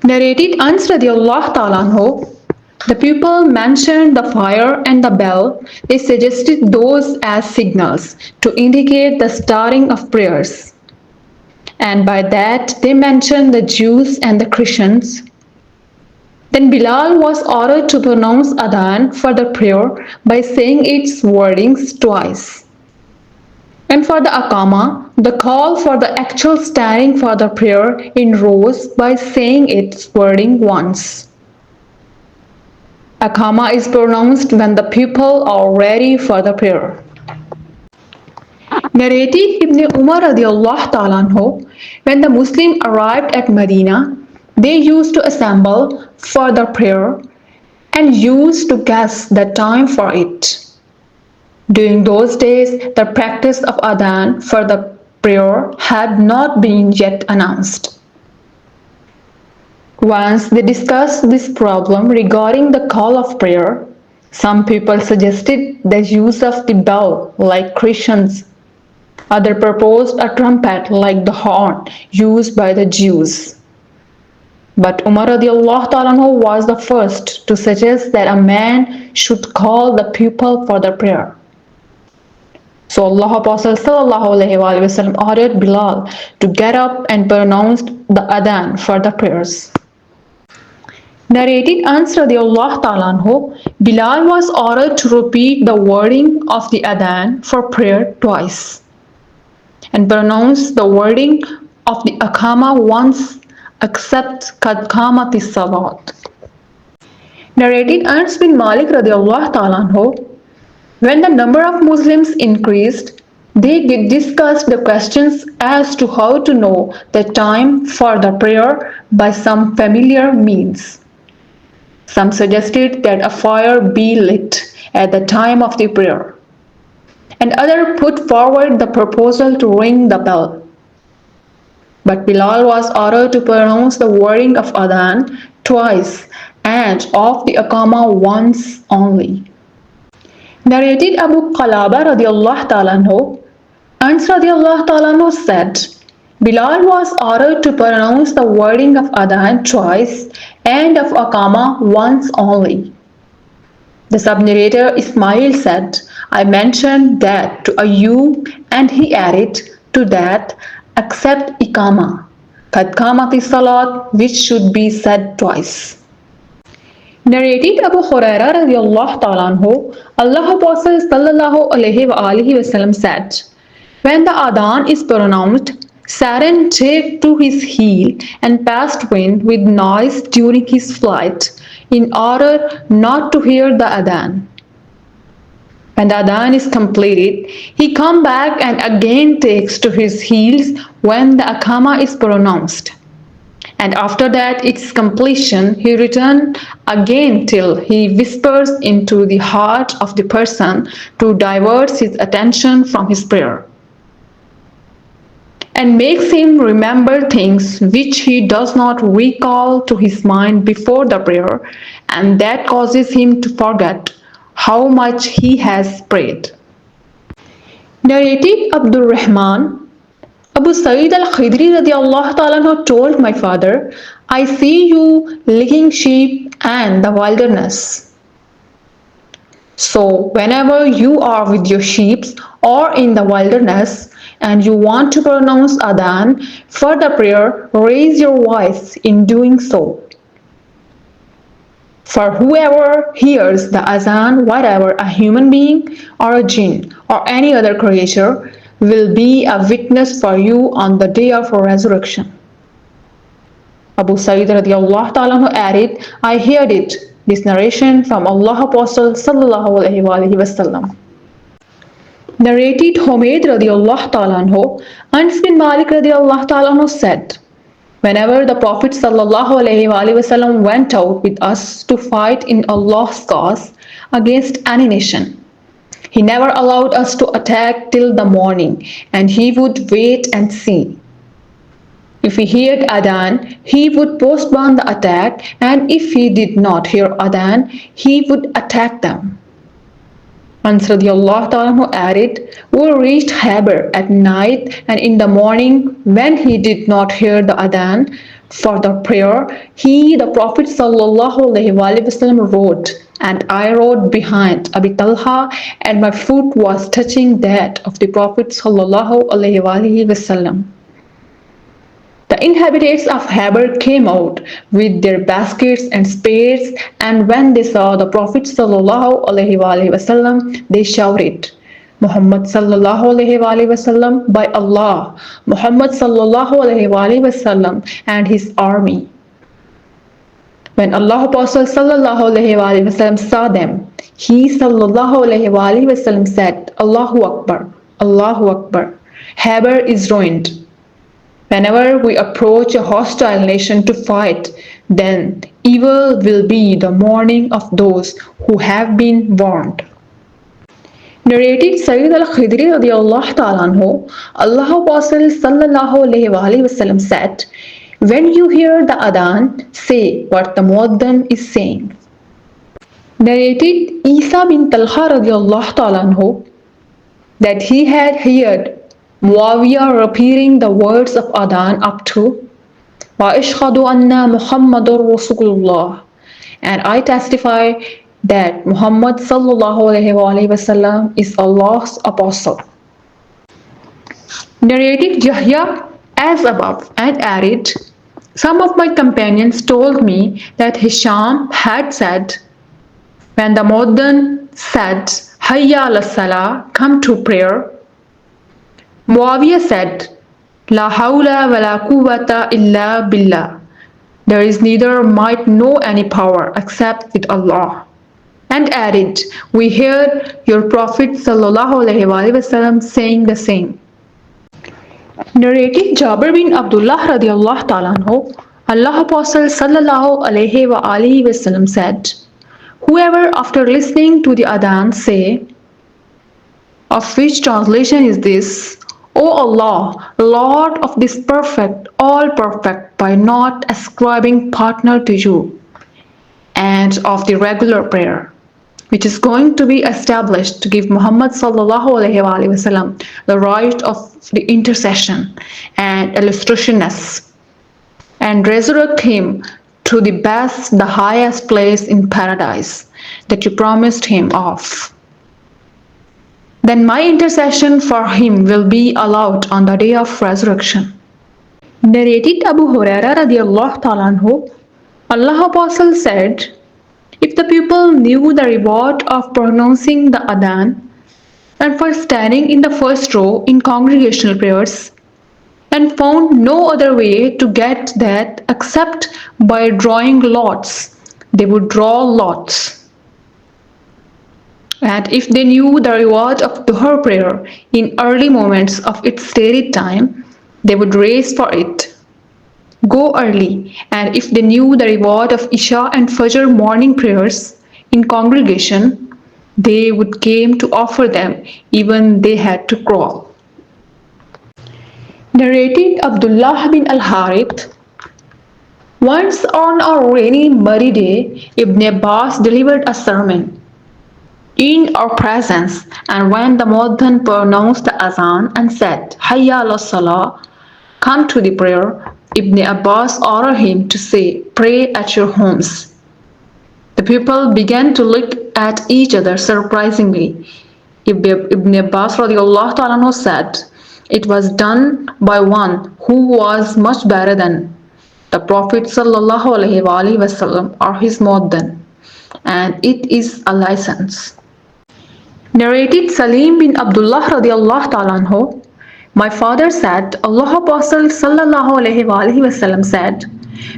Narrated Anas radiallahu ta'ala anhu, the people mentioned the fire and the bell. They suggested those as signals to indicate the starting of prayers. And by that they mentioned the Jews and the Christians. Then Bilal was ordered to pronounce Adhan for the prayer by saying its wordings twice. And for the Aqama, the call for the actual standing for the prayer in rows by saying its wording once. Aqama is pronounced when the people are ready for the prayer. Narrated Ibn Umar radiallahu ta'ala anhu, when the Muslims arrived at Medina, they used to assemble for the prayer and used to guess the time for it. During those days, the practice of Adhan for the prayer had not been yet announced. Once they discussed this problem regarding the call of prayer, some people suggested the use of the bell like Christians. Others proposed a trumpet like the horn used by the Jews. But Umar radiallahu ta'ala anhu was the first to suggest that a man should call the people for the prayer. So Allah Apostle sallallahu alaihi wasallam ordered Bilal to get up and pronounce the Adhan for the prayers. Narrated Anas radiallahu ta'ala anhu, Bilal was ordered to repeat the wording of the Adhan for prayer twice and pronounce the wording of the Aqama once except Qad Qamati Salat. Narrated Anas bin Malik radiallahu ta'ala anhu, when the number of Muslims increased, they discussed the questions as to how to know the time for the prayer by some familiar means. Some suggested that a fire be lit at the time of the prayer, and others put forward the proposal to ring the bell. But Bilal was ordered to pronounce the wording of Adhan twice and of the Aqama once only. Narrated Abu Qalaba radiallahu ta'ala anhu, Anas radiallahu ta'ala anhu said, Bilal was ordered to pronounce the wording of Adhan twice and of Aqama once only. The sub-narrator Ismail said, I mentioned that to Ayyub and he added to that except Iqama, Qad Qamati Salat, which should be said twice. Narrated Abu Hurairah radiallahu ta'ala anhu, Allah Apostle sallallahu alaihi wasallam said, when the Adhan is pronounced, Satan took to his heel and passed wind with noise during his flight in order not to hear the Adhan. When the Adhan is completed, he comes back and again takes to his heels when the Aqama is pronounced. And after that its completion, he returns again till he whispers into the heart of the person to divert his attention from his prayer, and makes him remember things which he does not recall to his mind before the prayer, and that causes him to forget how much he has prayed. Narrated Abdul Rahman, Abu Sa'id al-Khidri radiallahu ta'ala told my father, I see you licking sheep and the wilderness. So whenever you are with your sheep or in the wilderness and you want to pronounce Adhan for the prayer, raise your voice in doing so. For whoever hears the Adhan, whatever a human being or a jinn or any other creature, will be a witness for you on the day of resurrection. Abu Sa'id radiallahu ta'ala added, I heard it, this narration from Allah Apostle sallallahu alaihi wasallam. Narrated Humayd radiallahu ta'ala anhu, Anas bin Malik radiallahu ta'ala said, whenever the Prophet sallallahu alaihi wasallam went out with us to fight in Allah's cause against any nation, he never allowed us to attack till the morning, and he would wait and see. If he heard Adhan, he would postpone the attack, and if he did not hear Adhan, he would attack them. Anas radiallahu ta'ala added, we reached Haber at night, and in the morning, when he did not hear the Adhan, For the prayer, the Prophet ﷺ wrote, and I rode behind Abi Talha, and my foot was touching that of the Prophet ﷺ. The inhabitants of Haber came out with their baskets and spades, and when they saw the Prophet ﷺ, they shouted, Muhammad sallallahu alaihi wasallam, by Allah, Muhammad sallallahu alaihi wasallam and his army. When Allah Apostle sallallahu alaihi wasallam saw them, he sallallahu alaihi wasallam said, Allahu Akbar, Allahu Akbar. Haber is ruined. Whenever we approach a hostile nation to fight, then evil will be the morning of those who have been warned. Narrated Sayyid al-Khidri radiallahu ta'ala anhu, Allah Apostle sallallahu alayhi wasallam said, when you hear the adhan, say what the muadhan is saying. Narrated Isa bin Talha radiallahu ta'ala anhu, that he had heard Muawiyah repeating the words of adhan up to وَأَشْهَدُ أَنَّ مُحَمَّدٌ رَسُولُ اللَّهِ, and I testify that Muhammad sallallahu alaihi wasallam is Allah's apostle. Narrated Yahya as above and added, some of my companions told me that Hisham had said, when the muadhan said, Hayya ala salah, come to prayer, Muawiyah said, La hawla wa la quwwata illa billah. There is neither might nor any power except with Allah. And added, we heard your Prophet sallallahu alaihi wasallam saying the same. Narrated Jabir bin Abdullah radiallahu ta'ala anhu, Allah Apostle sallallahu alaihi wasallam said, whoever after listening to the adhan say, of which translation is this, O Allah, Lord of this perfect, all perfect, by not ascribing partner to you, and of the regular prayer, which is going to be established to give Muhammad sallallahu alaihi wasallam the right of the intercession and illustrationness, and resurrect him to the best, the highest place in paradise that you promised him of. Then my intercession for him will be allowed on the day of resurrection. Narrated Abu Huraira radiallahu ta'ala anhu, Allah Apostle said, if the people knew the reward of pronouncing the adhan and for standing in the first row in congregational prayers, and found no other way to get that except by drawing lots, they would draw lots. And if they knew the reward of Dhuhr prayer in early moments of its stated time, they would race for it. Go early, and if they knew the reward of Isha and Fajr morning prayers in congregation, they would came to offer them, even they had to crawl. Narrated Abdullah bin al-Harith, once on a rainy muddy day, Ibn Abbas delivered a sermon in our presence, and when the muadhan pronounced the azan and said, Hayya ala salah, come to the prayer, Ibn Abbas ordered him to say, pray at your homes. The people began to look at each other surprisingly. Ibn Abbas radiallahu ta'ala said, it was done by one who was much better than the Prophet sallallahu alaihi wasallam or his muadhan, and it is a license. Narrated Salim bin Abdullah radiallahu ta'ala anhu, my father said, Allah Apostle sallallahu alaihi wasallam said,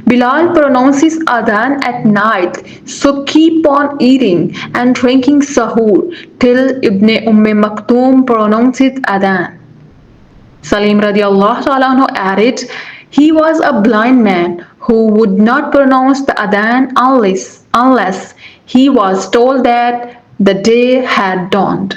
Bilal pronounces adhan at night, so keep on eating and drinking sahur till Ibn Maktoum pronounces adhan. Salim radiallahu ta'ala anhu added, he was a blind man who would not pronounce the adhan unless he was told that the day had dawned.